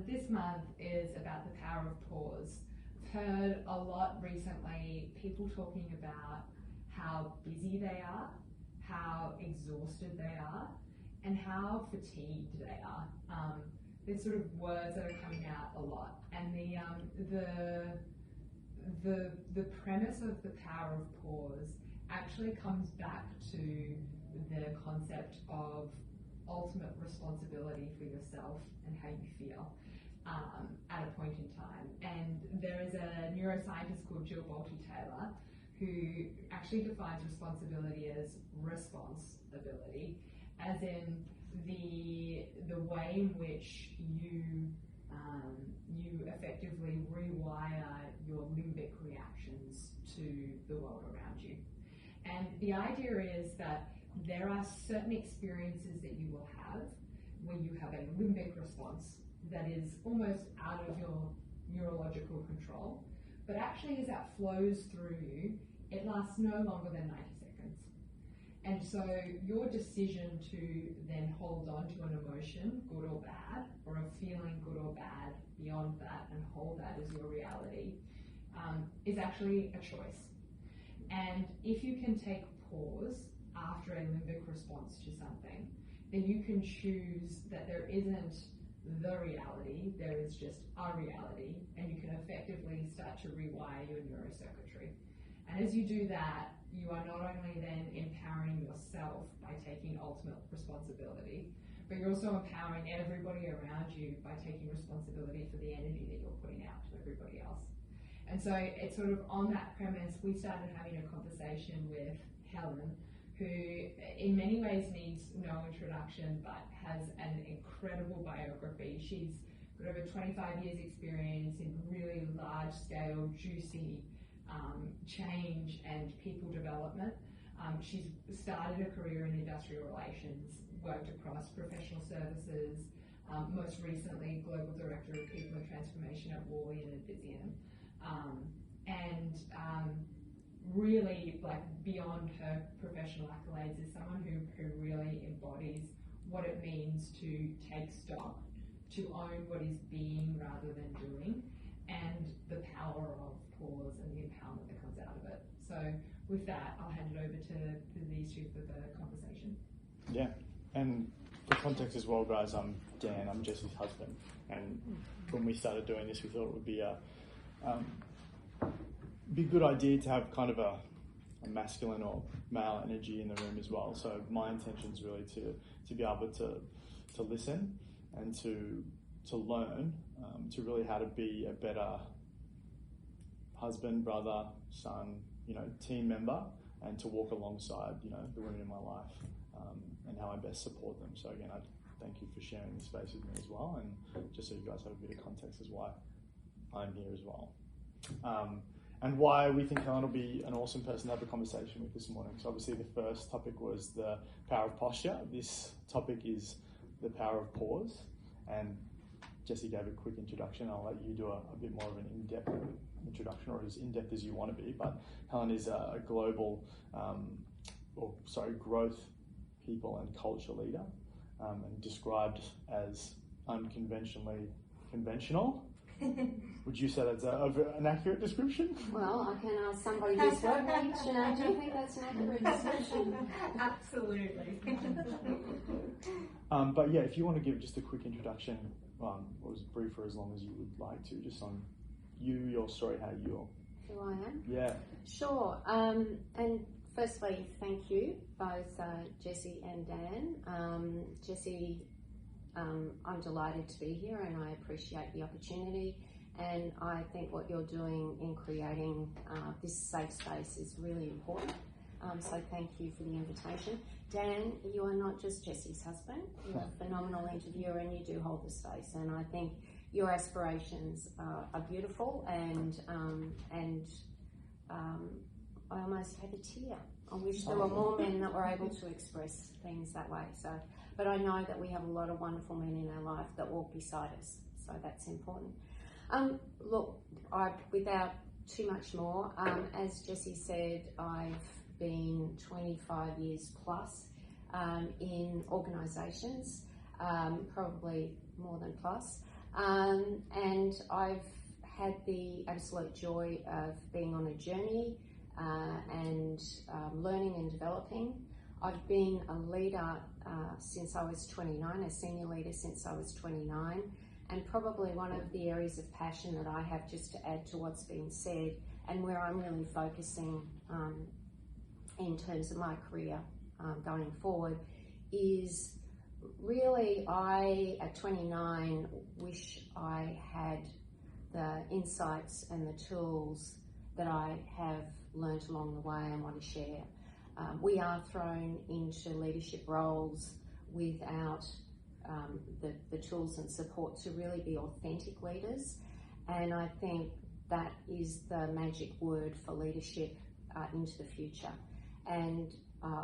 This month is about the power of pause. I've heard a lot recently people talking about how busy they are, how exhausted they are, and how fatigued they are. There's sort of words that are coming out a lot, and the premise of the power of pause actually comes back to the concept of ultimate responsibility for yourself and how you feel at a point in time. And there is a neuroscientist called Jill Bolte-Taylor who actually defines responsibility as responsibility, as in the way in which you effectively rewire your limbic reactions to the world around you. And the idea is that there are certain experiences that you will have when you have a limbic response that is almost out of your neurological control, but actually as that flows through you, it lasts no longer than 90 seconds. And so your decision to then hold on to an emotion, good or bad, or a feeling good or bad beyond that and hold that as your reality, is actually a choice. And if you can take pause after a limbic response to something, then you can choose that there isn't the reality, there is just a reality, and you can effectively start to rewire your neurocircuitry. And as you do that, you are not only then empowering yourself by taking ultimate responsibility, but you're also empowering everybody around you by taking responsibility for the energy that you're putting out to everybody else. And so it's sort of on that premise, we started having a conversation with Helen, who in many ways needs no introduction, but has an incredible biography. She's got over 25 years experience in really large scale, juicy change and people development. She's started a career in industrial relations, worked across professional services, most recently Global Director of People and Transformation at Worley and Advisian. Really, like, beyond her professional accolades, is someone who really embodies what it means to take stock, to own what is being rather than doing, and the power of pause and the empowerment that comes out of it. So with that, I'll hand it over to these two for the conversation. Yeah, and for context as well, guys, I'm Dan, I'm Jesse's husband, and when we started doing this, we thought it would be a good idea to have kind of a masculine or male energy in the room as well. So my intention is really to be able to listen and to learn, to really how to be a better husband, brother, son, team member, and to walk alongside, the women in my life, and how I best support them. So again, I thank you for sharing this space with me as well, and just so you guys have a bit of context as why I'm here as well. And why we think Helen will be an awesome person to have a conversation with this morning. So obviously the first topic was the power of posture. This topic is the power of pause. And Jesse gave a quick introduction. I'll let you do a bit more of an in-depth introduction, or as in-depth as you want to be. But Helen is a global, growth, people and culture leader, and described as unconventionally conventional. Would you say that's an accurate description? Well, I can ask somebody who's worked with you. Do you think that's an accurate description? Absolutely. But yeah, if you want to give just a quick introduction, or as brief or as long as you would like to, just on you, your story, how you're... Who I am? Yeah. Sure. And firstly, thank you, both Jesse and Dan. Jesse, I'm delighted to be here and I appreciate the opportunity, and I think what you're doing in creating this safe space is really important. So thank you for the invitation. Dan, you are not just Jesse's husband, you're a phenomenal interviewer and you do hold the space, and I think your aspirations are beautiful, and I almost had a tear. I wish there were more men that were able to express things that way. So, but I know that we have a lot of wonderful men in our life that walk beside us, so that's important. Look, without too much more, as Jesse said, I've been 25 years plus in organisations, probably more than plus, And I've had the absolute joy of being on a journey and learning and developing. I've been a leader since I was 29, a senior leader since I was 29, and probably one of the areas of passion that I have, just to add to what's been said, and where I'm really focusing in terms of my career going forward, is really, I, at 29, wish I had the insights and the tools that I have learnt along the way and want to share. We are thrown into leadership roles without the tools and support to really be authentic leaders, and I think that is the magic word for leadership into the future. And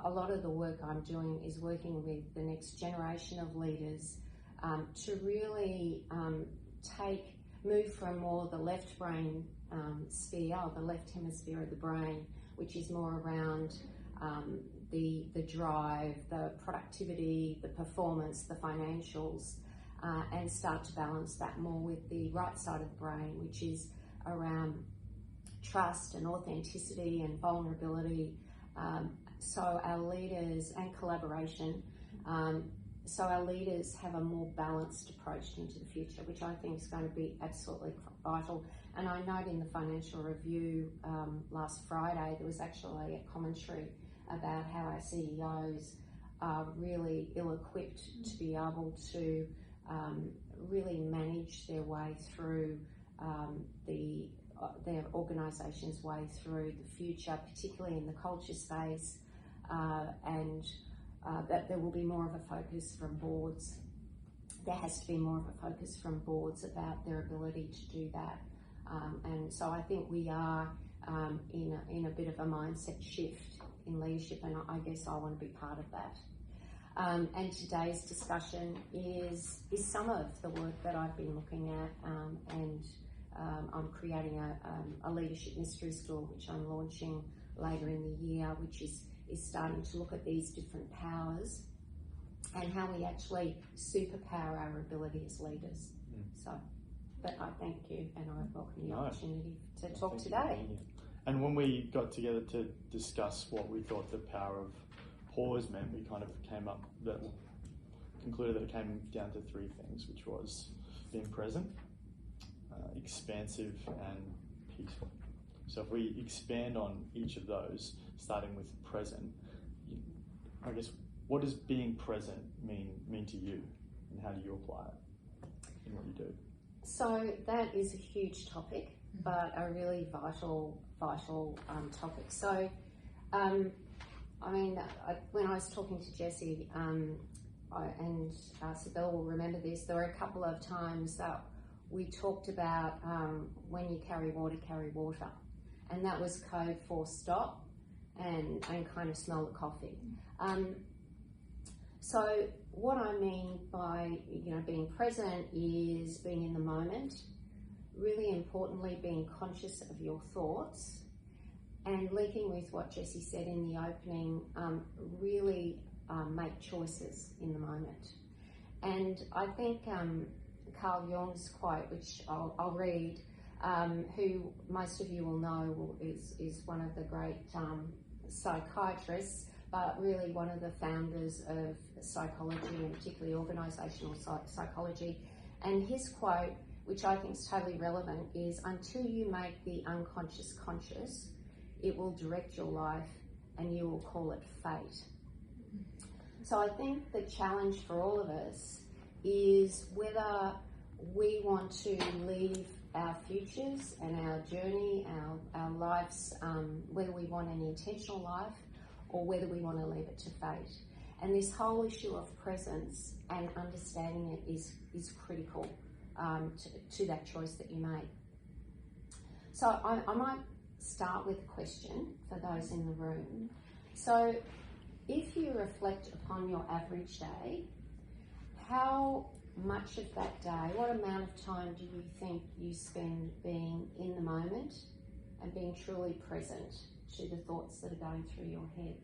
a lot of the work I'm doing is working with the next generation of leaders to really move from more the left brain sphere, or the left hemisphere of the brain, which is more around the drive, the productivity, the performance, the financials, and start to balance that more with the right side of the brain, which is around trust and authenticity and vulnerability. So our leaders, and collaboration, so our leaders have a more balanced approach into the future, which I think is going to be absolutely vital. And I note in the Financial Review last Friday, there was actually a commentary about how our CEOs are really ill-equipped to be able to really manage their way through their organisation's way through the future, particularly in the culture space, and that there will be more of a focus from boards. There has to be more of a focus from boards about their ability to do that. And so I think we are in a bit of a mindset shift in leadership, and I guess I want to be part of that. And today's discussion is some of the work that I've been looking at, and I'm creating a leadership mystery school, which I'm launching later in the year, which is starting to look at these different powers and how we actually superpower our ability as leaders. So, but I thank you, and I welcome the opportunity to talk today. And when we got together to discuss what we thought the power of pause meant, we kind of concluded that it came down to three things, which was being present, expansive, and peaceful. So if we expand on each of those, starting with present, I guess, what does being present mean to you, and how do you apply it in what you do? So that is a huge topic, but a really vital topic. So, when I was talking to Jessie, and Sibel will remember this, there were a couple of times that we talked about when you carry water, and that was code for stop and kind of smell the coffee. So what I mean by being present is being in the moment, really importantly being conscious of your thoughts, and linking with what Jessie said in the opening, really make choices in the moment. And I think Carl Jung's quote, which I'll read, who most of you will know is one of the great psychiatrists, but really one of the founders of psychology, and particularly organisational psychology. And his quote, which I think is totally relevant, is, "Until you make the unconscious conscious, it will direct your life and you will call it fate." So I think the challenge for all of us is whether we want to leave our futures and our journey, our lives, whether we want an intentional life or whether we want to leave it to fate. And this whole issue of presence and understanding it is critical to that choice that you make. So I might start with a question for those in the room. So if you reflect upon your average day, how much of that day, what amount of time do you think you spend being in the moment and being truly present to the thoughts that are going through your head?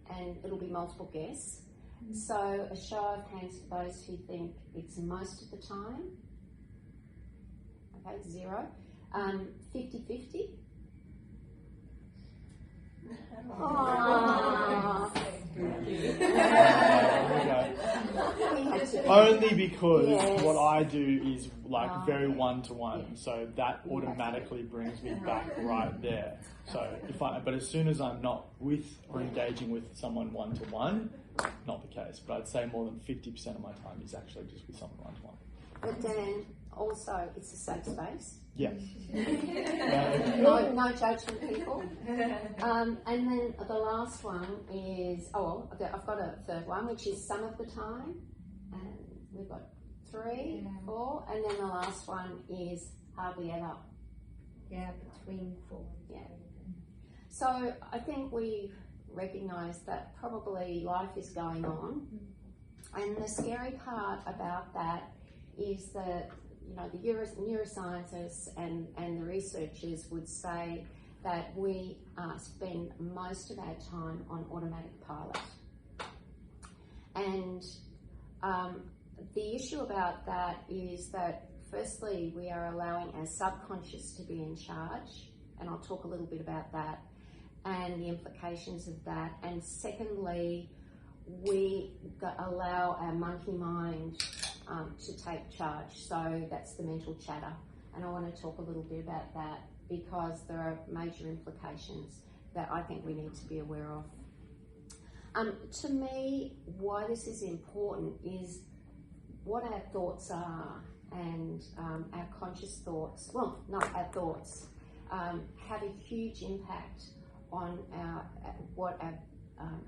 And it'll be multiple guess. So a show of hands for those who think it's most of the time, Okay, 0. 50-50. Oh. Only because Yes. what I do is like very one-to-one, so that automatically brings me back right there. So but as soon as I'm not with or engaging with someone one-to-one, not the case. But I'd say more than 50% of my time is actually just with someone one-to-one. But then also it's a safe space. Yeah. No judgment, people. And then the last one is, I've got a third one, which is some of the time. And we've got 3, 4, and then the last one is hardly ever. Yeah, between 4. Yeah. So I think we've recognised that probably life is going on. And the scary part about that is that, you know, the neuroscientists and the researchers would say that we spend most of our time on automatic pilot. And the issue about that is that, firstly, we are allowing our subconscious to be in charge, and I'll talk a little bit about that and the implications of that. And secondly, we allow our monkey mind to take charge. So that's the mental chatter. And I want to talk a little bit about that because there are major implications that I think we need to be aware of. To me, why this is important is what our thoughts are, and our conscious thoughts, well, not our thoughts, have a huge impact on our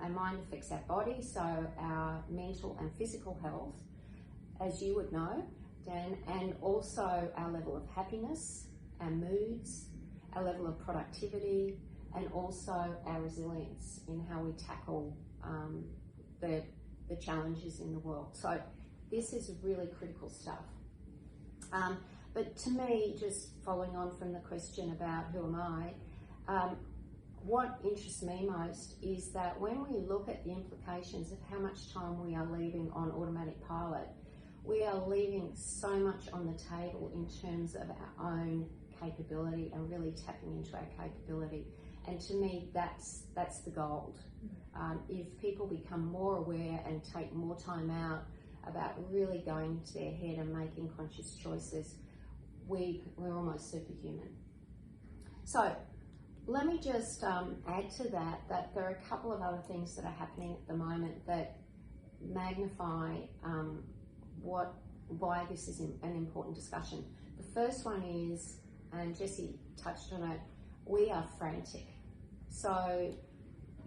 mind affects our body, so our mental and physical health, as you would know, Dan, and also our level of happiness, our moods, our level of productivity, and also our resilience in how we tackle the challenges in the world. So this is really critical stuff. But to me, just following on from the question about who am I, what interests me most is that when we look at the implications of how much time we are leaving on automatic pilot, we are leaving so much on the table in terms of our own capability and really tapping into our capability. And to me, that's the gold. If people become more aware and take more time out about really going to their head and making conscious choices, we're almost superhuman. So let me just add to that there are a couple of other things that are happening at the moment that magnify why this is an important discussion. The first one is, and Jessie touched on it, we are frantic. So,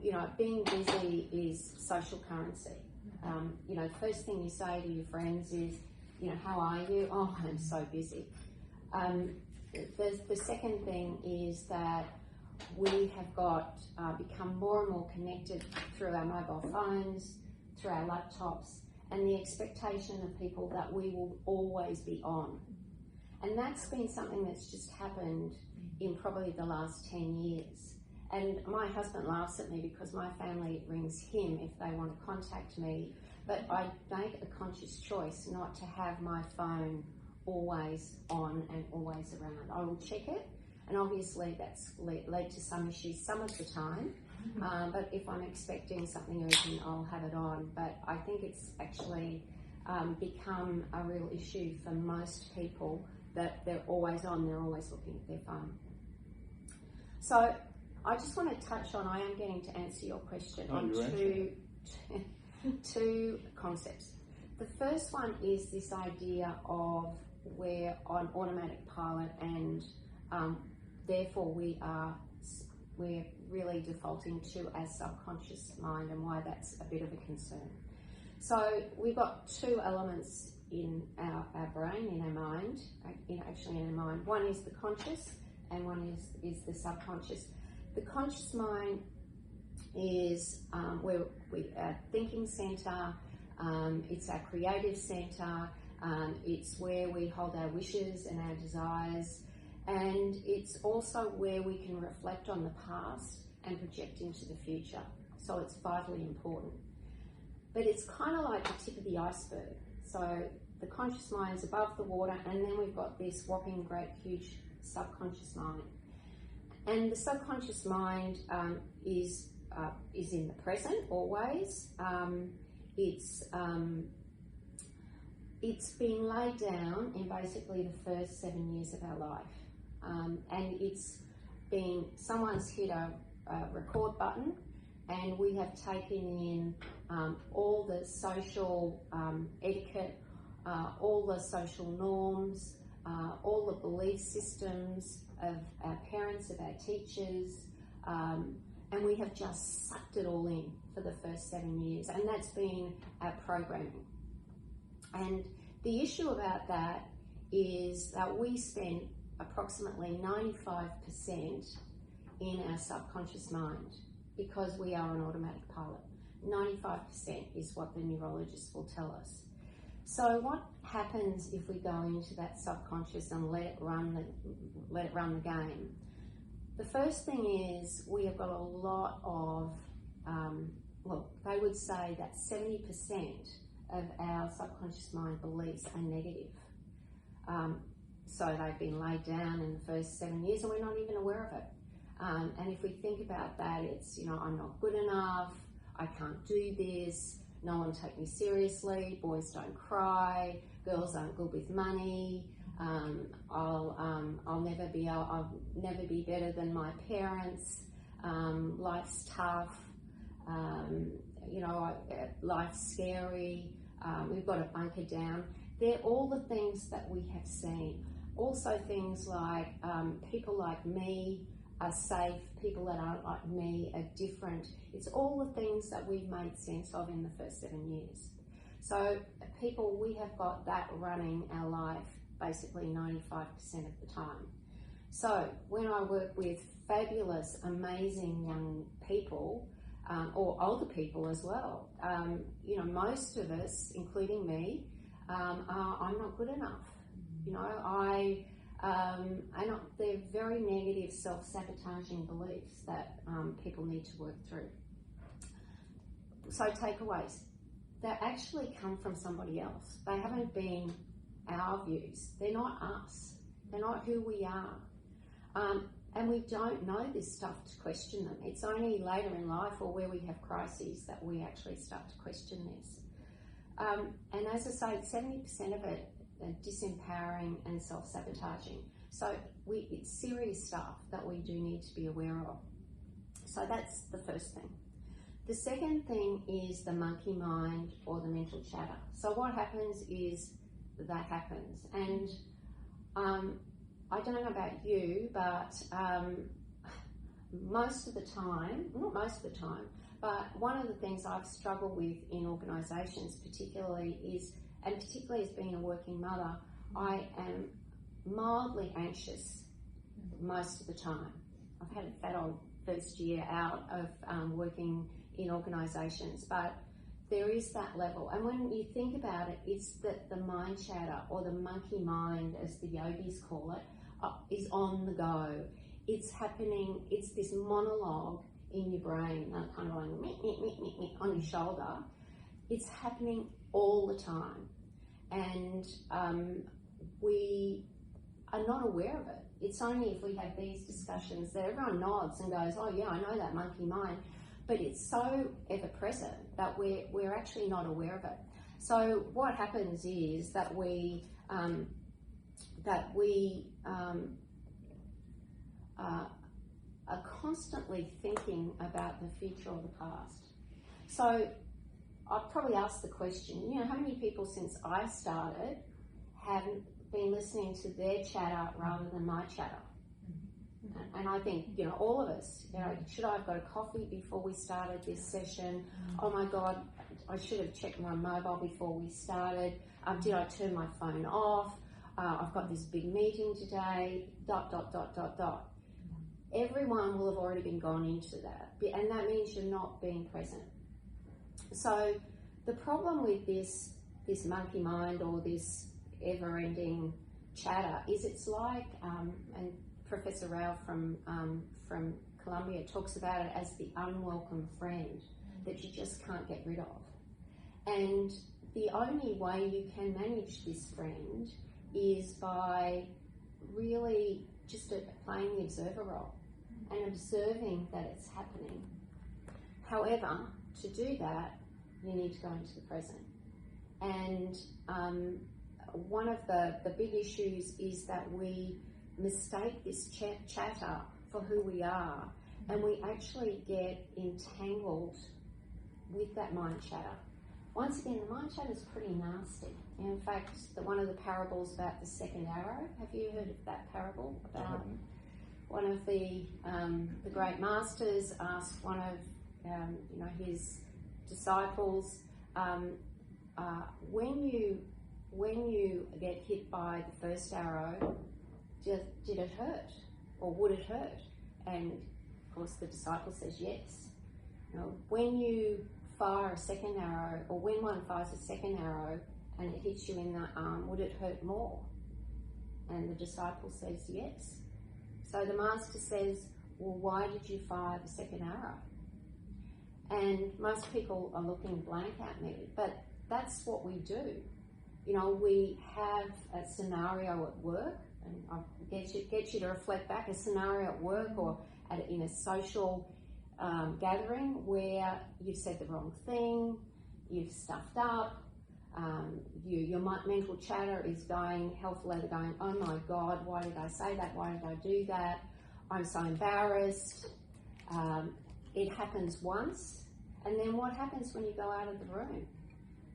you know, being busy is social currency. You know, the first thing you say to your friends is, you know, how are you? Oh, I'm so busy. The second thing is that we have become more and more connected through our mobile phones, through our laptops, and the expectation of people that we will always be on. And that's been something that's just happened in probably the last 10 years. And my husband laughs at me because my family rings him if they want to contact me, but I make a conscious choice not to have my phone always on and always around. I will check it, and obviously that's led to some issues some of the time, but if I'm expecting something urgent, I'll have it on. But I think it's actually become a real issue for most people that they're always on, they're always looking at their phone. So I just want to touch on, I am getting to answer your question on two concepts. The first one is this idea of we're on automatic pilot and therefore we're really defaulting to our subconscious mind, and why that's a bit of a concern. So we've got two elements in our brain, in our mind, actually in our mind. One is the conscious and one is the subconscious. The conscious mind is our thinking centre, it's our creative centre, it's where we hold our wishes and our desires, and it's also where we can reflect on the past and project into the future. So it's vitally important. But it's kind of like the tip of the iceberg. So the conscious mind is above the water, and then we've got this whopping, great, huge subconscious mind. And the subconscious mind is in the present always. It's been laid down in basically the first 7 years of our life, and it's been, someone's hit a record button, and we have taken in all the social etiquette, all the social norms, all the belief systems of our parents, of our teachers, and we have just sucked it all in for the first 7 years, and that's been our programming. And the issue about that is that we spend approximately 95% in our subconscious mind because we are an automatic pilot. 95% is what the neurologists will tell us. So what happens if we go into that subconscious and let it run the game? The first thing is we have got a lot of, they would say that 70% of our subconscious mind beliefs are negative. So they've been laid down in the first 7 years and we're not even aware of it. And if we think about that, it's, I'm not good enough, I can't do this, no one take me seriously, boys don't cry, girls aren't good with money, I'll never be better than my parents, life's tough, life's scary, we've got to bunker down. They're all the things that we have seen. Also things like people like me are safe, people that aren't like me are different. It's all the things that we've made sense of in the first 7 years. So people, we have got that running our life basically 95% of the time. So when I work with fabulous, amazing young people, or older people as well, most of us, including me, I'm not good enough. They're very negative, self-sabotaging beliefs that people need to work through. So takeaways, they actually come from somebody else. They haven't been our views. They're not us. They're not who we are. And we don't know this stuff to question them. It's only later in life or where we have crises that we actually start to question this. And as I say, 70% of it are disempowering and self-sabotaging. So it's serious stuff that we do need to be aware of. So that's the first thing. The second thing is the monkey mind or the mental chatter. So what happens is that happens. And I don't know about you, but most of the time, not most of the time, but one of the things I've struggled with in organisations particularly is, and particularly as being a working mother, I am mildly anxious most of the time. I've had a fat old first year out of working in organisations, but there is that level. And when you think about it, it's that the mind chatter or the monkey mind, as the yogis call it, is on the go. It's happening, it's this monologue in your brain, kind of going meh, meh, meh, meh, meh, on your shoulder. It's happening all the time. And we are not aware of it. It's only if we have these discussions that everyone nods and goes, oh yeah, I know that monkey mind. But it's so ever present that we're actually not aware of it. So what happens is that we are constantly thinking about the future or the past. So I've probably asked the question, how many people since I started have been listening to their chatter rather than my chatter? And I think, all of us, should I have got a coffee before we started this session? Oh my God, I should have checked my mobile before we started. Did I turn my phone off? I've got this big meeting today, ... Everyone will have already been gone into that. And that means you're not being present. So the problem with this monkey mind or this ever-ending chatter is it's like, and Professor Rao from Columbia talks about it as the unwelcome friend that you just can't get rid of. And the only way you can manage this friend is by really just playing the observer role and observing that it's happening. However, to do that, you need to go into the present. And one of the big issues is that we mistake this chatter for who we are, and we actually get entangled with that mind chatter. Once again, the mind chatter is pretty nasty. In fact, one of the parables about the second arrow, have you heard of that parable? About one of the great masters asked one of his disciples, when you get hit by the first arrow, did it hurt, or would it hurt? And of course, the disciple says yes. When you fire a second arrow, or when one fires a second arrow and it hits you in the arm, would it hurt more? And the disciple says yes. So the master says, well, why did you fire the second arrow? And most people are looking blank at me, but that's what we do. We have a scenario at work, and I'll get you to reflect back, a scenario at work or in a social gathering where you've said the wrong thing, you've stuffed up, your mental chatter is going hell for leather, going, oh my God, why did I say that? Why did I do that? I'm so embarrassed. It happens once, and then what happens when you go out of the room?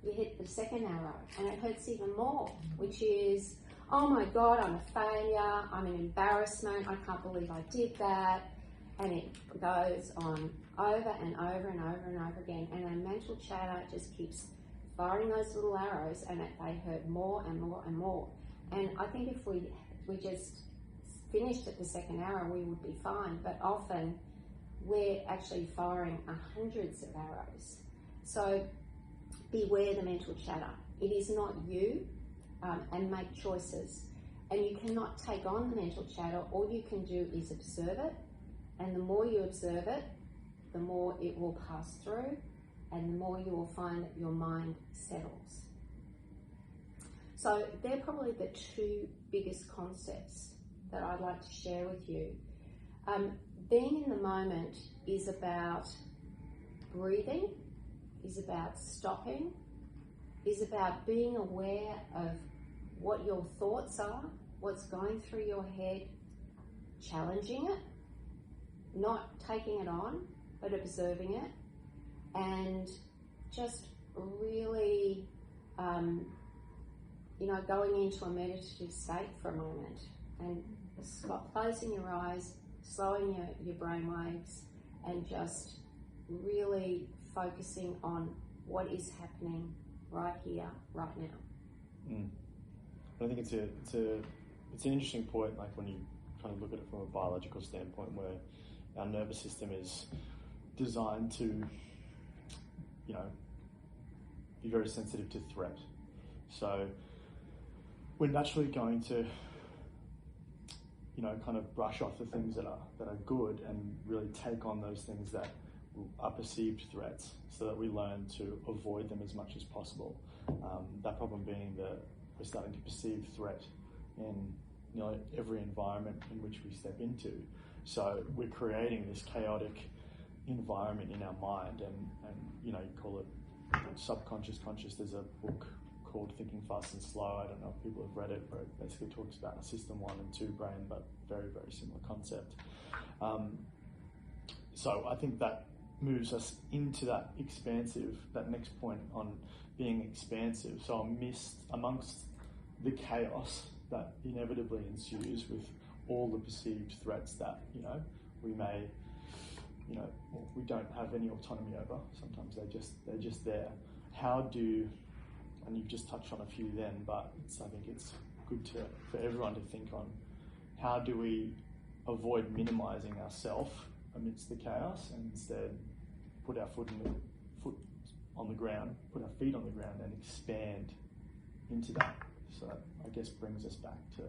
You hit the second arrow, and it hurts even more, which is, oh my God, I'm a failure, I'm an embarrassment, I can't believe I did that. And it goes on over and over and over and over again. And our mental chatter just keeps firing those little arrows, and they hurt more and more and more. And I think if we just finished at the second arrow, we would be fine. But often we're actually firing hundreds of arrows. So beware the mental chatter. It is not you, and make choices. And you cannot take on the mental chatter. All you can do is observe it. And the more you observe it, the more it will pass through, and the more you will find that your mind settles. So they're probably the two biggest concepts that I'd like to share with you. Being in the moment is about breathing, is about stopping, is about being aware of what your thoughts are, what's going through your head, challenging it, not taking it on, but observing it, and just really, going into a meditative state for a moment, and closing your eyes, slowing your brain waves, and just really focusing on what is happening right here, right now. I think it's an interesting point, like when you kind of look at it from a biological standpoint, where our nervous system is designed to, be very sensitive to threat. So we're naturally going to, kind of brush off the things that are good and really take on those things that are perceived threats, so that we learn to avoid them as much as possible. That problem being that we're starting to perceive threat in every environment in which we step into. So we're creating this chaotic environment in our mind, and you call it subconscious, conscious. There's a book called Thinking Fast and Slow. I don't know if people have read it, where it basically talks about system 1 and 2 brain, but very, very similar concept. So I think that moves us into that next point on being expansive. So amongst the chaos that inevitably ensues with all the perceived threats that, we may, we don't have any autonomy over. Sometimes they're just there. And you've just touched on a few then, but I think it's good for everyone to think on, how do we avoid minimizing ourselves amidst the chaos, and instead put our foot on the ground, put our feet on the ground, and expand into that. So that, I guess, brings us back to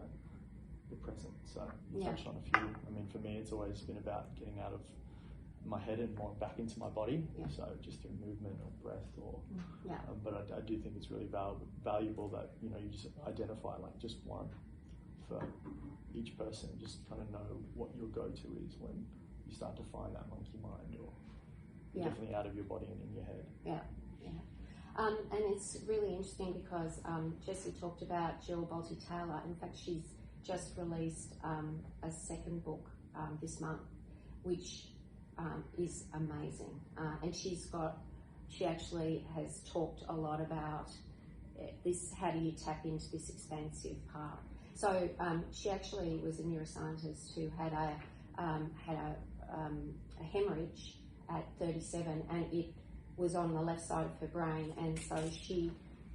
the present. So you touched on a few. I mean, for me, it's always been about getting out of my head and more back into my body. Yeah. So just through movement or breath, or Yeah. but I do think it's really valuable that you just identify like just one for each person. Just kind of know what your go-to is when you start to find that monkey mind, or definitely out of your body and in your head. Yeah. And it's really interesting because Jessie talked about Jill Bolte Taylor. In fact, she's just released a second book this month, which is amazing. And she actually has talked a lot about this, how do you tap into this expansive part. So she actually was a neuroscientist who had a hemorrhage at 37, and it was on the left side of her brain, and so she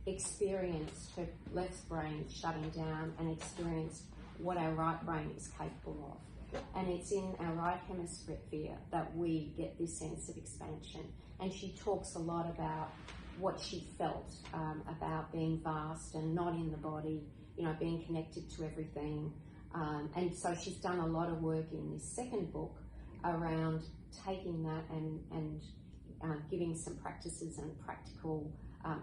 experienced her left brain shutting down and experienced what our right brain is capable of. And it's in our right hemisphere that we get this sense of expansion. And she talks a lot about what she felt about being vast and not in the body, being connected to everything. And so she's done a lot of work in this second book around taking that and giving some practices and practical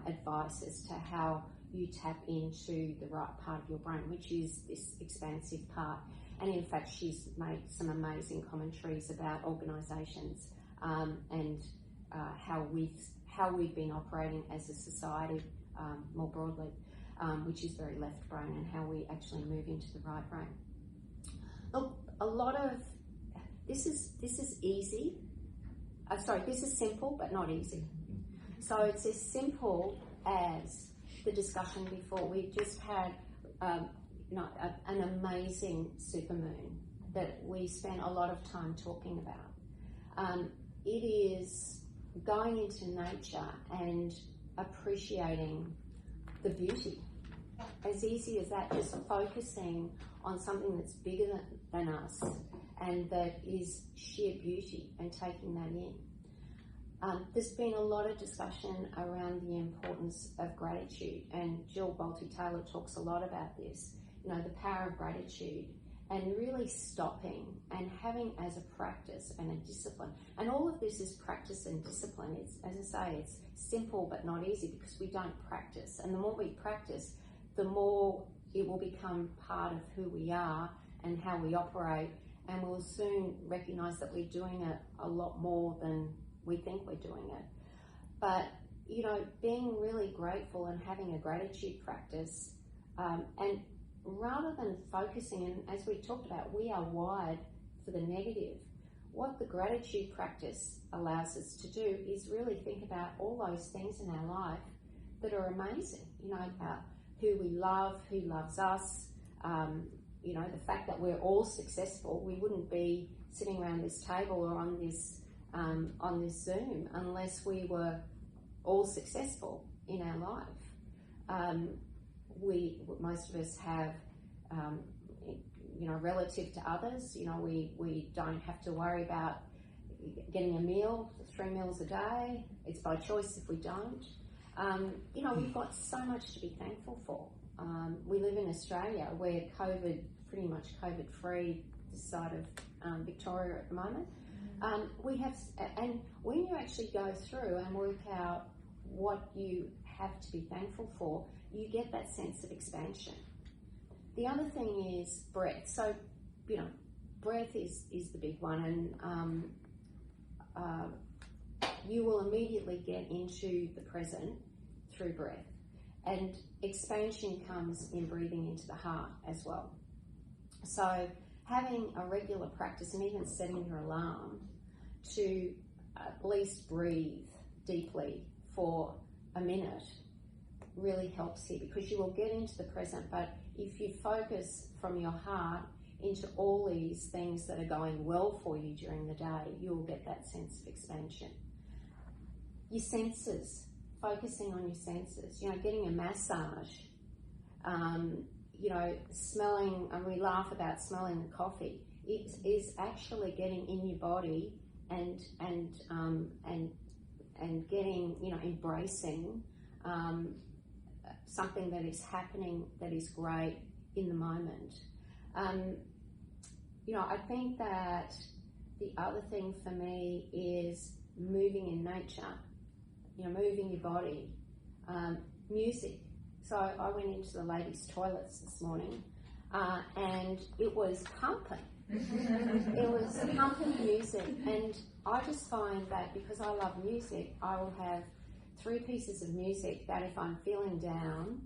advice as to how you tap into the right part of your brain, which is this expansive part. And in fact, she's made some amazing commentaries about organisations and how we've been operating as a society more broadly, which is very left brain, and how we actually move into the right brain. Look, a lot of this is easy. This is simple but not easy. So it's as simple as the discussion before. We just had an amazing supermoon that we spent a lot of time talking about. It is going into nature and appreciating the beauty. As easy as that, just focusing on something that's bigger than us and that is sheer beauty and taking that in. There's been a lot of discussion around the importance of gratitude, and Jill Bolte Taylor talks a lot about this, the power of gratitude, and really stopping and having as a practice and a discipline. And all of this is practice and discipline. It's, as I say, it's simple but not easy because we don't practice. And the more we practice, the more it will become part of who we are and how we operate, and we'll soon recognise that we're doing it a lot more than we think we're doing it. But, being really grateful and having a gratitude practice, and rather than focusing, and as we talked about, we are wired for the negative. What the gratitude practice allows us to do is really think about all those things in our life that are amazing, about who we love, who loves us, the fact that we're all successful. We wouldn't be sitting around this table or on this Zoom unless we were all successful in our life. Most of us have, relative to others, we don't have to worry about getting a meal, 3 meals a day. It's by choice if we don't. We've got so much to be thankful for. We live in Australia where pretty much COVID-free this side of Victoria at the moment. We have, and when you actually go through and work out what you have to be thankful for, you get that sense of expansion. The other thing is breath. So, breath is the big one, and you will immediately get into the present through breath. And expansion comes in breathing into the heart as well. So having a regular practice and even setting your alarm to at least breathe deeply for a minute really helps here, because you will get into the present, but if you focus from your heart into all these things that are going well for you during the day, you will get that sense of expansion. Your senses, focusing on your senses, getting a massage, smelling, and we laugh about smelling the coffee. It is actually getting in your body and getting, embracing something that is happening that is great in the moment. I think that the other thing for me is moving in nature, moving your body, music. So I went into the ladies' toilets this morning and it was pumping. It was pumping music, and I just find that because I love music, I will have 3 pieces of music that if I'm feeling down,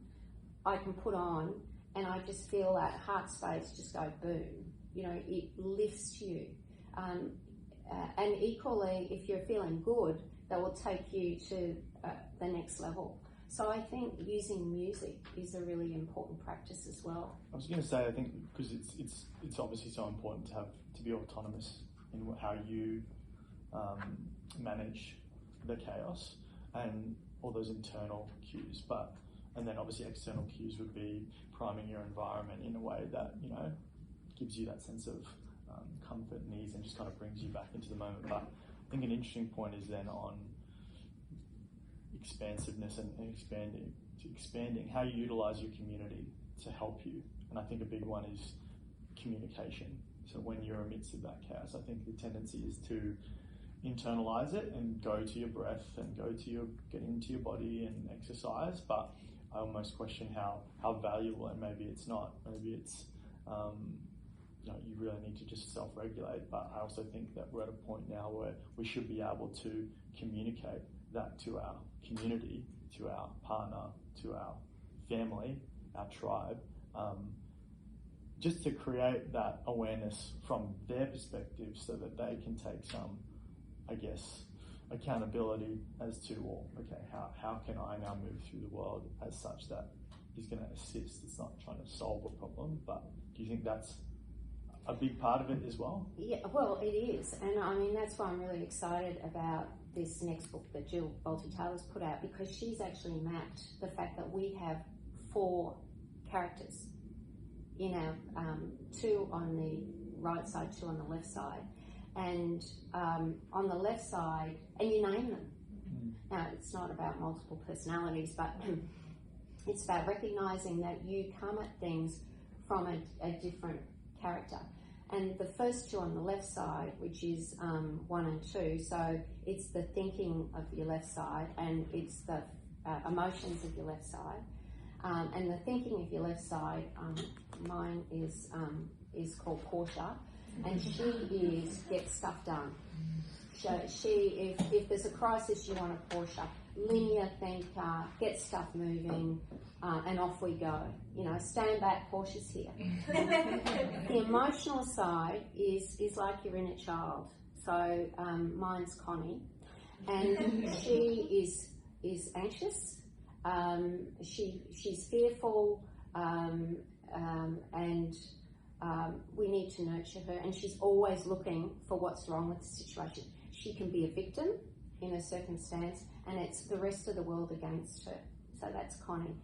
I can put on, and I just feel that heart space just go boom. It lifts you. And equally, if you're feeling good, that will take you to the next level. So I think using music is a really important practice as well. I was going to say, I think because it's obviously so important to be autonomous in how you manage the chaos and all those internal cues, and then obviously external cues would be priming your environment in a way that gives you that sense of comfort and ease and just kind of brings you back into the moment. But I think an interesting point is then on expansiveness and expanding how you utilize your community to help you. And I think a big one is communication. So when you're amidst of that chaos, I think the tendency is to internalize it and go to your breath and get into your body and exercise. But I almost question how valuable, and maybe it's not. Maybe it's you really need to just self-regulate. But I also think that we're at a point now where we should be able to communicate that to our community, to our partner, to our family, our tribe, just to create that awareness from their perspective so that they can take some, I guess, accountability as to, well, okay, how can I now move through the world as such that is going to assist? It's not trying to solve a problem, but do you think that's a big part of it as well? Yeah, well, it is. And I mean, that's why I'm really excited about this next book that Jill Bolte-Taylor's put out, because she's actually mapped the fact that we have 4 characters in our 2 on the right side, 2 on the left side. And on the left side, and you name them. Now, it's not about multiple personalities, but it's about recognizing that you come at things from a different character. And the first 2 on the left side, which is 1 and 2, so it's the thinking of your left side and it's the emotions of your left side. And the thinking of your left side, mine is called Portia, and she is get stuff done. So if there's a crisis, you want a Portia, linear thinker, get stuff moving, and off we go. Stand back, Portia's here. The emotional side is like your inner child. So mine's Connie, and she is anxious. She's fearful, and we need to nurture her. And she's always looking for what's wrong with the situation. She can be a victim in a circumstance, and it's the rest of the world against her. So that's Connie.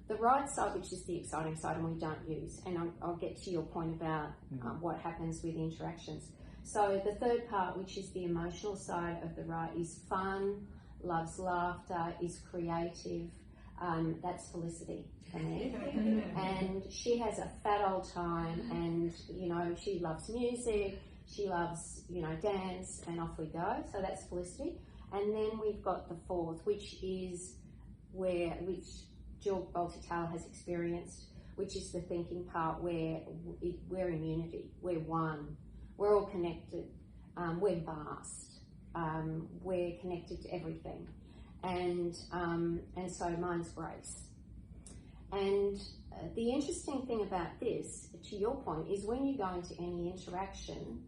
The right side, which is the exciting side, and we don't use, and I'll get to your point about what happens with interactions. So the third part, which is the emotional side of the right, is fun, loves laughter, is creative. That's Felicity for me. And she has a fat old time, and she loves music, she loves dance, and off we go. So that's Felicity. And then we've got the fourth, which Jill Bolte-Taylor has experienced, which is the thinking part where we're in unity, we're one, we're all connected, we're vast, we're connected to everything. And so mine's grace. And the interesting thing about this, to your point, is when you go into any interaction,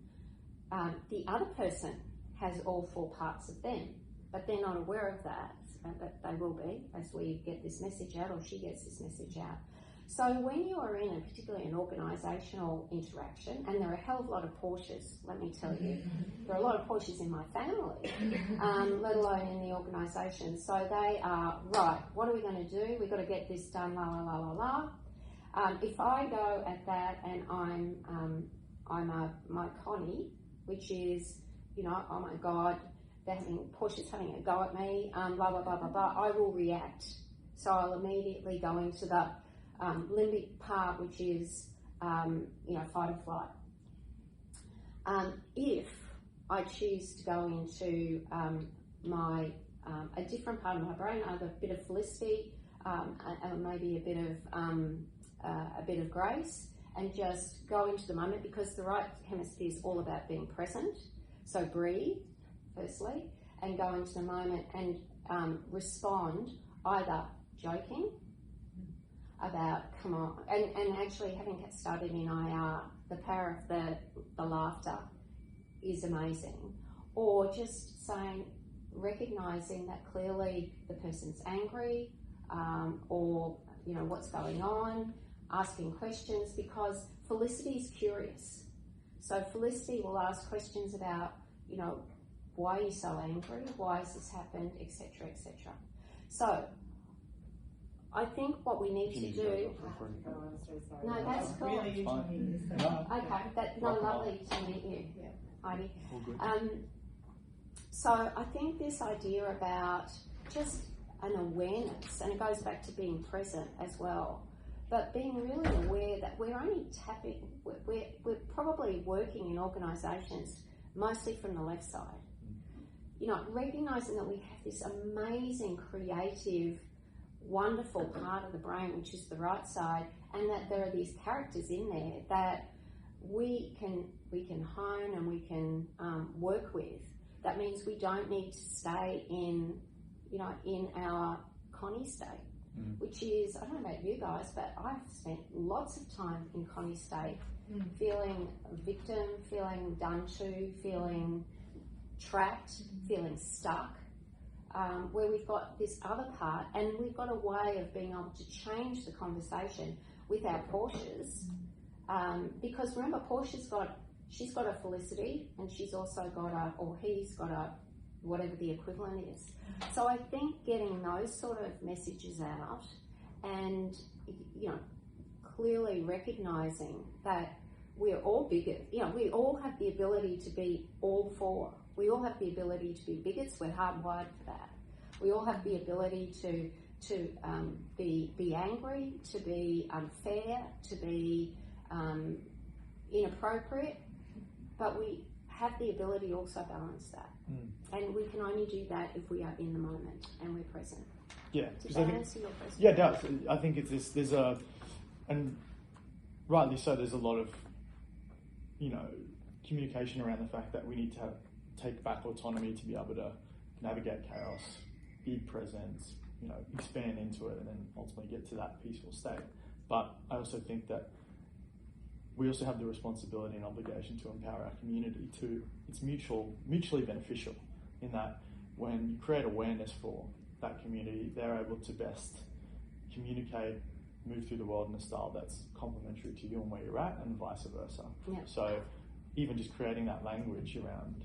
the other person has all 4 parts of them, but they're not aware of that. But they will be as we get this message out, or she gets this message out. So when you are in particularly an organisational interaction, and there are a hell of a lot of Porsches, let me tell you, there are a lot of Porsches in my family, let alone in the organisation. So they are, right, what are we going to do? We've got to get this done, la, la, la, la, la. If I go at that and my Connie, which is, oh my God, Portia's having a go at me, blah, blah, blah, blah, blah, I will react. So I'll immediately go into the limbic part, which is, fight or flight. If I choose to go into my a different part of my brain, either a bit of felicity, and maybe a bit of grace, and just go into the moment, because the right hemisphere is all about being present. So breathe, firstly, and go into the moment and respond either joking about, come on, and actually having studied in IR, the power of the laughter is amazing, or just saying, recognising that clearly the person's angry, or what's going on, asking questions, because Felicity is curious. So Felicity will ask questions about, why are you so angry? Why has this happened? Etc. etc. So I think what we need to do. I'm so sorry. No, that's cool. Really enjoying this. Okay, lovely to meet you, Yeah. Heidi. All good. So I think this idea about just an awareness, and it goes back to being present as well, but being really aware that we're only we're probably working in organisations mostly from the left side. Recognising that we have this amazing, creative, wonderful part of the brain, which is the right side, and that there are these characters in there that we can hone and we can work with. That means we don't need to stay in our Connie state, which is, I don't know about you guys, but I've spent lots of time in Connie state, feeling a victim, feeling done to, feeling trapped, feeling stuck, where we've got this other part, and we've got a way of being able to change the conversation with our Portias, because remember, she's got a Felicity, and she's also got he's got a, whatever the equivalent is. So I think getting those sort of messages out, and clearly recognising that we're all bigger. We all have the ability to be all four. We all have the ability to be bigots. We're hardwired for that. We all have the ability to be angry, to be unfair, to be inappropriate, but we have the ability to also balance that. And we can only do that if we are in the moment and we're present. Yeah. Does that answer your question? Yeah, it does. I think it's this, there's a, and rightly so, there's a lot of, communication around the fact that we need to take back autonomy to be able to navigate chaos, be present, expand into it, and then ultimately get to that peaceful state. But I also think that we also have the responsibility and obligation to empower our community to, it's mutually beneficial in that when you create awareness for that community, they're able to best communicate, move through the world in a style that's complementary to you and where you're at, and vice versa. Yeah. So even just creating that language around,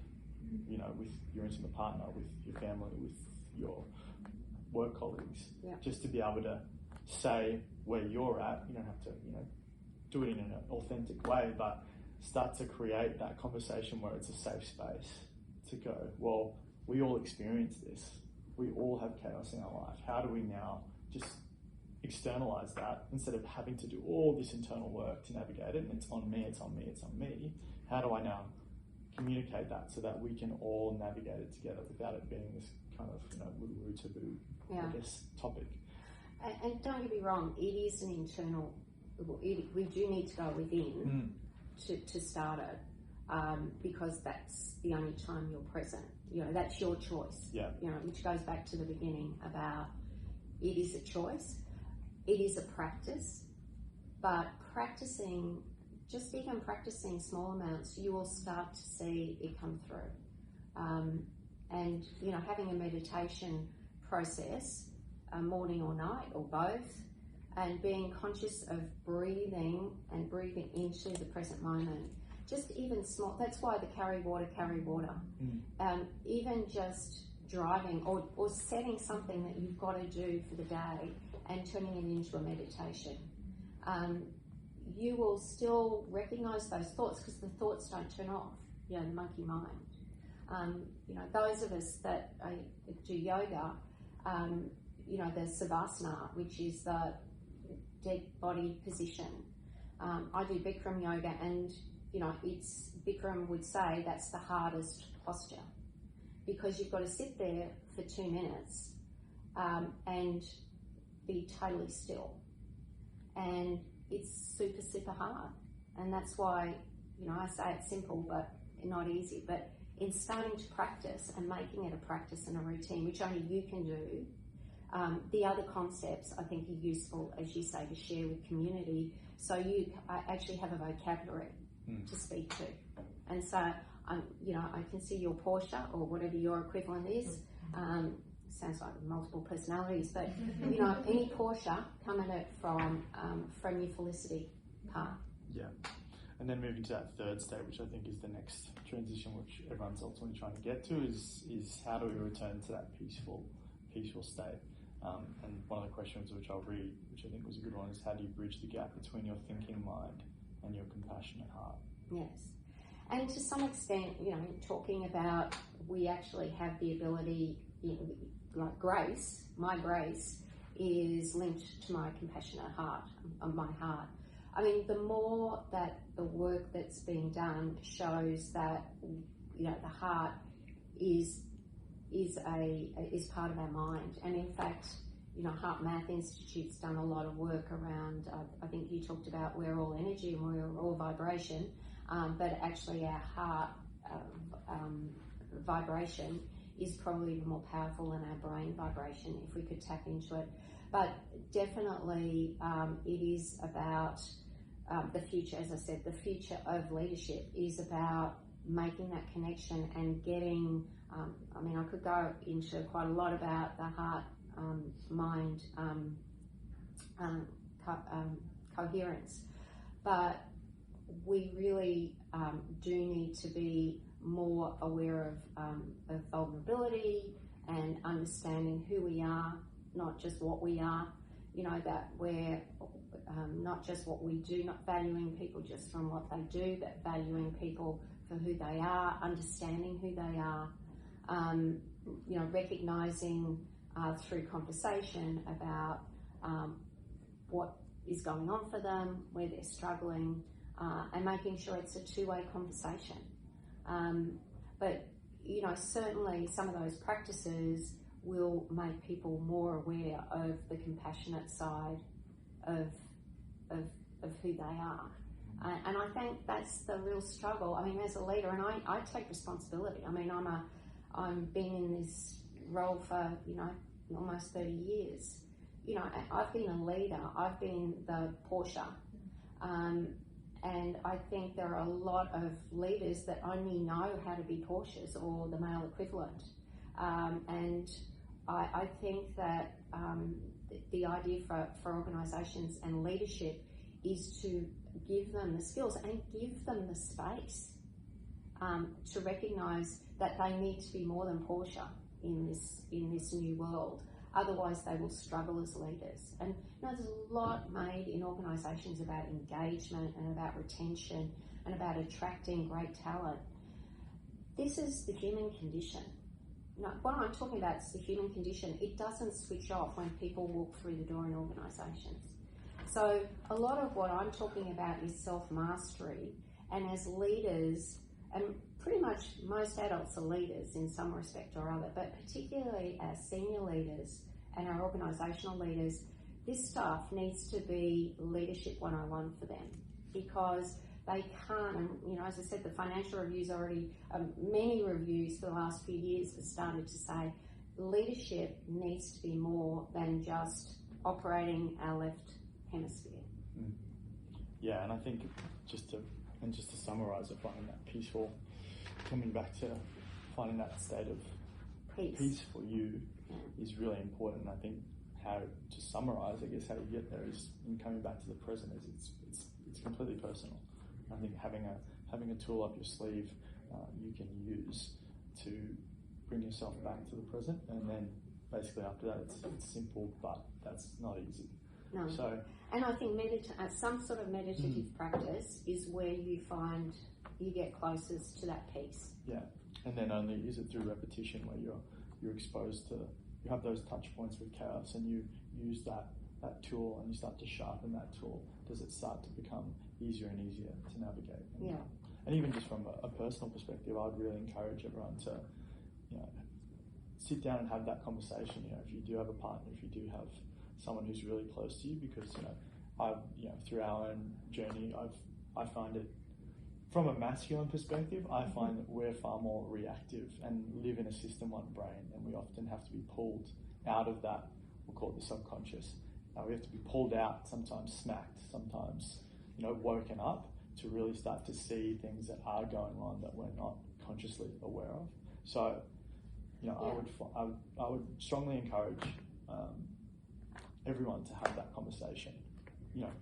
with your intimate partner, with your family, with your work colleagues, just to be able to say where you're at. You don't have to, do it in an authentic way, but start to create that conversation where it's a safe space to go, well, we all experience this. We all have chaos in our life. How do we now just externalize that instead of having to do all this internal work to navigate it, and it's on me, it's on me, it's on me. How do I now communicate that so that we can all navigate it together without it being this kind of, woo-woo taboo, I guess, topic. And don't get me wrong, it is an internal, we do need to go within to start it, because that's the only time you're present. That's your choice. Yeah. Which goes back to the beginning about it is a choice, it is a practice, but just even practicing small amounts, you will start to see it come through. And having a meditation process, morning or night or both, and being conscious of breathing and breathing into the present moment. Just even small, that's why the carry water. Even just driving or setting something that you've got to do for the day and turning it into a meditation. You will still recognize those thoughts, because the thoughts don't turn off, the monkey mind. Those of us that do yoga, the Savasana, which is the dead body position. I do Bikram yoga, and it's Bikram would say that's the hardest posture, because you've got to sit there for 2 minutes and be totally still, and it's super, super hard. And that's why, I say it's simple but not easy, but in starting to practice and making it a practice and a routine, which only you can do, the other concepts I think are useful, as you say, to share with community, so you actually have a vocabulary to speak to. And so, I can see your Portia, or whatever your equivalent is, sounds like multiple personalities, but any Portia coming at it from your Felicity part. Yeah. And then moving to that third state, which I think is the next transition, which everyone's ultimately trying to get to, is how do we return to that peaceful state? And one of the questions which I'll read, which I think was a good one, is how do you bridge the gap between your thinking mind and your compassionate heart? Yes. And to some extent, talking about, we actually have the ability, like grace, my grace is linked to my compassionate heart, my heart. I mean, the more that the work that's being done shows that, the heart is part of our mind. And in fact, Heart Math Institute's done a lot of work around, I think you talked about we're all energy and we're all vibration, but actually our heart vibration is probably even more powerful than our brain vibration, if we could tap into it. But definitely it is about the future. As I said, the future of leadership is about making that connection and getting, I could go into quite a lot about the heart mind coherence, but we really do need to be more aware of vulnerability and understanding who we are, not just what we are, that we're not just what we do, not valuing people just from what they do, but valuing people for who they are, understanding who they are, recognizing through conversation about what is going on for them, where they're struggling, and making sure it's a two-way conversation. But certainly some of those practices will make people more aware of the compassionate side of who they are. And I think that's the real struggle. I mean, as a leader, and I take responsibility. I mean, I'm been in this role for, almost 30 years. I've been a leader. I've been the Portia. And I think there are a lot of leaders that only know how to be Portias or the male equivalent. And I think that the idea for organisations and leadership is to give them the skills and give them the space to recognise that they need to be more than Portia in this new world. Otherwise, they will struggle as leaders. And there's a lot made in organisations about engagement and about retention and about attracting great talent. This is the human condition. What I'm talking about is the human condition. It doesn't switch off when people walk through the door in organisations. So a lot of what I'm talking about is self-mastery. And as leaders, and pretty much most adults are leaders in some respect or other, but particularly as senior leaders and our organisational leaders, this stuff needs to be leadership 101 for them, because they can't, and as I said, the financial reviews already, many reviews for the last few years have started to say leadership needs to be more than just operating our left hemisphere. Yeah, and I think just to summarise it, finding that peaceful, coming back to finding that state of peace for you is really important. I think how to summarise, I guess, how you get there is in coming back to the present. It's completely personal. I think having a tool up your sleeve you can use to bring yourself back to the present, and then basically after that it's simple, but that's not easy. No. So, and I think some sort of meditative practice is where you find you get closest to that peace. Yeah, and then only is it through repetition where you're exposed to, you have those touch points with chaos, and you use that tool and you start to sharpen that tool. Does it start to become easier and easier to navigate? And Yeah. and even just from a personal perspective, I'd really encourage everyone to, sit down and have that conversation. If you do have a partner, if you do have someone who's really close to you, because through our own journey, I find it, from a masculine perspective, I find that we're far more reactive and live in a system like brain, and we often have to be pulled out of that. We'll call it the subconscious. We have to be pulled out, sometimes smacked, sometimes woken up, to really start to see things that are going on that we're not consciously aware of. So, I would strongly encourage everyone to have that conversation,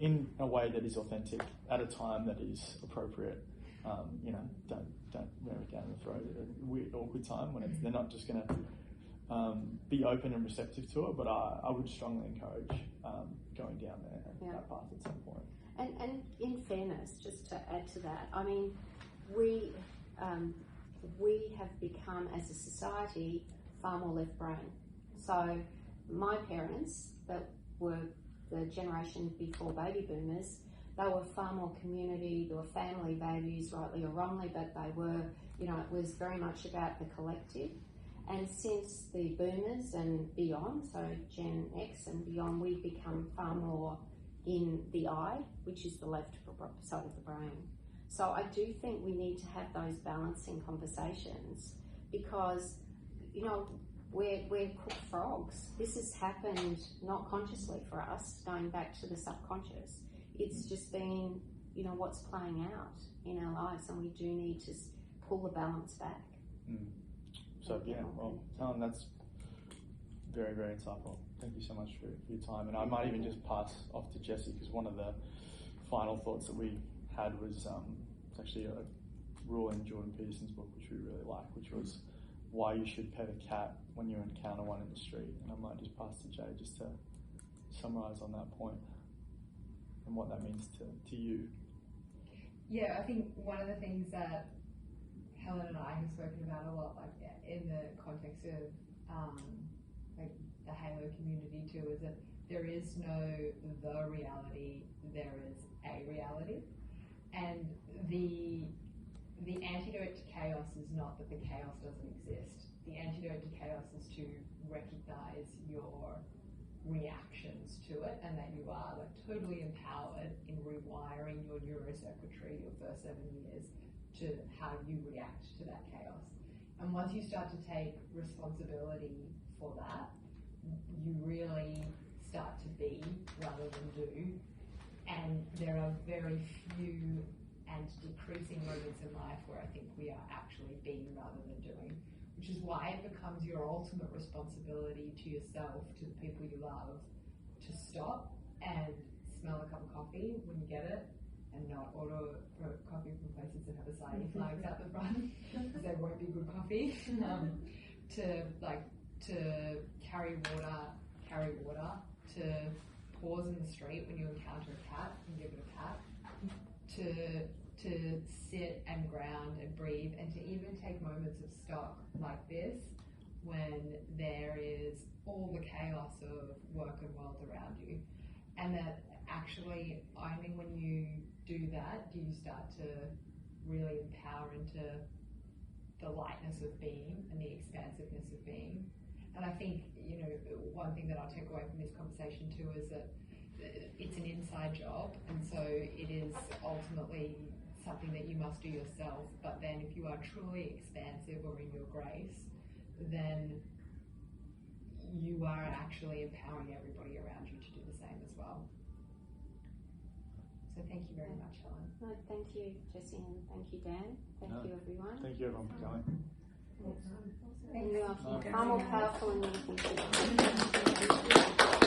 in a way that is authentic, at a time that is appropriate. Don't wear it down the throat at a weird, awkward time when they're not just going to be open and receptive to it. But I would strongly encourage going down that path at some point. And in fairness, just to add to that, I mean, we have become, as a society, far more left brain. So my parents, that were the generation before baby boomers, they were far more community, there were family values, rightly or wrongly, but they were, it was very much about the collective. And since the boomers and beyond, so Gen X and beyond, we've become far more in the I, which is the left side of the brain. So I do think we need to have those balancing conversations, because, we're cooked frogs. This has happened not consciously for us, going back to the subconscious. It's just been, what's playing out in our lives, and we do need to pull the balance back. So, Helen, that's very, very insightful. Thank you so much for your time. And I might even just pass off to Jessie, because one of the final thoughts that we had was it's actually a rule in Jordan Peterson's book, which we really like, which was why you should pet a cat when you encounter one in the street. And I might just pass to Jay just to summarise on that point and what that means to you. Yeah, I think one of the things that Helen and I have spoken about a lot, like in the context of like the Halo community too, is that there is no the reality, there is a reality. And the antidote to chaos is not that the chaos doesn't exist. The antidote to chaos is to recognize your reactions to it, and that you are like totally empowered in rewiring your neurocircuitry your first 7 years to how you react to that chaos. And once you start to take responsibility for that, you really start to be rather than do. And there are very few and decreasing moments in life where I think we are actually being rather than doing, which is why it becomes your ultimate responsibility to yourself, to the people you love, to stop and smell a cup of coffee when you get it, and not order coffee from places that have acai flags at the front, because they won't be good coffee. To carry water, to pause in the street when you encounter a cat and give it a pat, to sit and ground and breathe, and to even take moments of stock like this when there is all the chaos of work and world around you. And that actually only when you do that do you start to really empower into the lightness of being and the expansiveness of being. And I think, one thing that I'll take away from this conversation too is that it's an inside job, and so it is ultimately something that you must do yourself. But then if you are truly expansive or in your grace, then you are actually empowering everybody around you to do the same as well. So thank you very much, Helen. No, thank you, Jessie, and thank you, Dan. Thank you, everyone. Thank you, everyone, for coming. And you are far more powerful than you think you are.